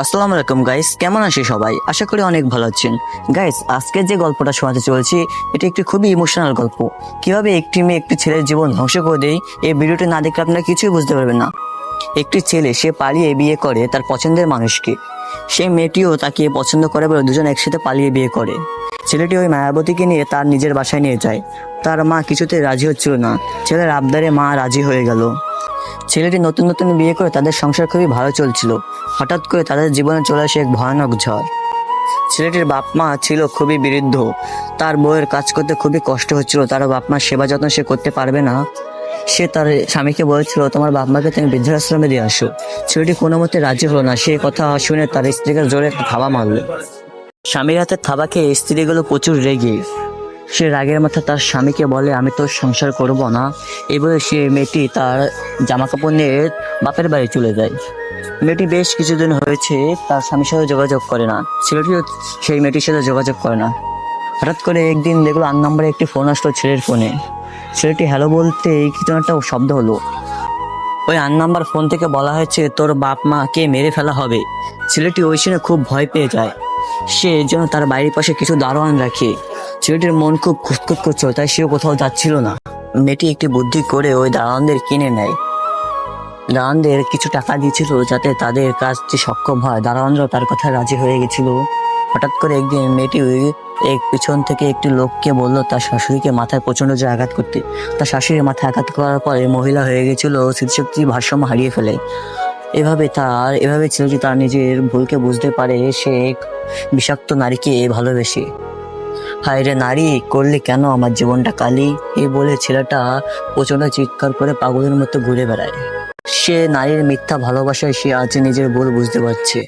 আসসালামু আলাইকুম গাইস, কেমন আছেন সবাই? আশা করি অনেক ভালো আছেন। গাইস, আজকে যে গল্পটা শোনাতে চলেছি এটা একটি খুবই ইমোশনাল গল্প। কিভাবে একটি মেয়ে একটি ছেলের জীবন ধ্বংস করে দেয়, এই ভিডিওটি না দেখলে আপনারা কিছুই বুঝতে পারবেন না। একটি ছেলে সে পালিয়ে বিয়ে করে তার পছন্দের মানুষকে। সেই মেয়েটিও তাকে পছন্দ করে বলে দুজন একসাথে পালিয়ে বিয়ে করে। ছেলেটি ওই মায়াবতীকে নিয়ে তার নিজের বাসায় নিয়ে যায়। তার মা কিছুতেই রাজি হচ্ছিল না। ছেলের আবদারে মা রাজি হয়ে গেল। ছেলেটি নতুন নতুন বিয়ে করে তাদের সংসার খুবই ভালো চলছিল। হঠাৎ করে তাদের জীবনে চলে আসে এক ভয়ানক ঝড়। ছেলেটির বাপ মা ছিল খুবই বৃদ্ধ। তার বউয়ের কাজ করতে খুবই কষ্ট হচ্ছিল। তার বাপ মার সেবা যত্ন সে করতে পারবে না। সে তার স্বামীকে বলেছিল, তোমার বাপ মাকে তুমি বৃদ্ধাশ্রমে দিয়ে আসো। ছেলেটি কোনো মতে রাজি হলো না। সে কথা শুনে তার স্ত্রীকে জোরে একটা থাবা মারলো। স্বামীর হাতে থাবা খেয়ে স্ত্রীগুলো প্রচুর রেগে। সে রাগের মাথায় তার স্বামীকে বলে, আমি তো সংসার করব না। এই বলে সে মেয়েটি তার জামা কাপড় নিয়ে বাপের বাড়ি চলে যায়। মেয়েটি বেশ কিছুদিন হয়েছে তার স্বামীর সাথে যোগাযোগ করে না। ছেলেটিও সেই মেয়েটির সাথে যোগাযোগ করে না। হঠাৎ করে একদিন দেখলো আন নম্বরে একটি ফোন আসলো ছেলের ফোনে। ছেলেটি হ্যালো বলতে কিছু একটা শব্দ হলো। ওই আন নাম্বার ফোন থেকে বলা হয়েছে তোর বাপ মাকে মেরে ফেলা হবে। ছেলেটি ওই শুনে খুব ভয় পেয়ে যায়। সে এর জন্য তার বাড়ির পাশে কিছু দারোয়ান রাখে। ছেলেটির মন খুব খুঁতখুত করছিল, তাই সেও কোথাও যাচ্ছিল না। মেয়েটি একটি বুদ্ধি করে ওই দারোয়ানদের কিনে নেয়। দারোয়ানদের কিছু টাকা দিয়েছিল যাতে তাদের কাজটি সক্ষম হয়। দারোয়ানরাও তার কথায় রাজি হয়ে গেছিল। হঠাৎ করে একদিন মেয়েটি এক পিছন থেকে একটি লোককে বললো তার শাশুড়িকে মাথায় প্রচন্ড জোরে আঘাত করতে। তার শাশুড়ির মাথায় আঘাত করার পরে মহিলা হয়ে গেছিল, স্মৃতিশক্তি ভারসাম্য হারিয়ে ফেলে। এভাবে ছেলেটি তার নিজের ভুলকে বুঝতে পারে। সে এক বিষাক্ত নারীকে ভালোবেসে। হায় রে নারী, করলে কেন আমার জীবনটা কালি, এই বলে ছেলেটা প্রচন্ড চিৎকার করে পাগলের মতো ঘুরে বেড়ায়। সে নারীর মিথ্যা ভালোবাসায় সে আজ নিজের ভুল বুঝতে পারছে।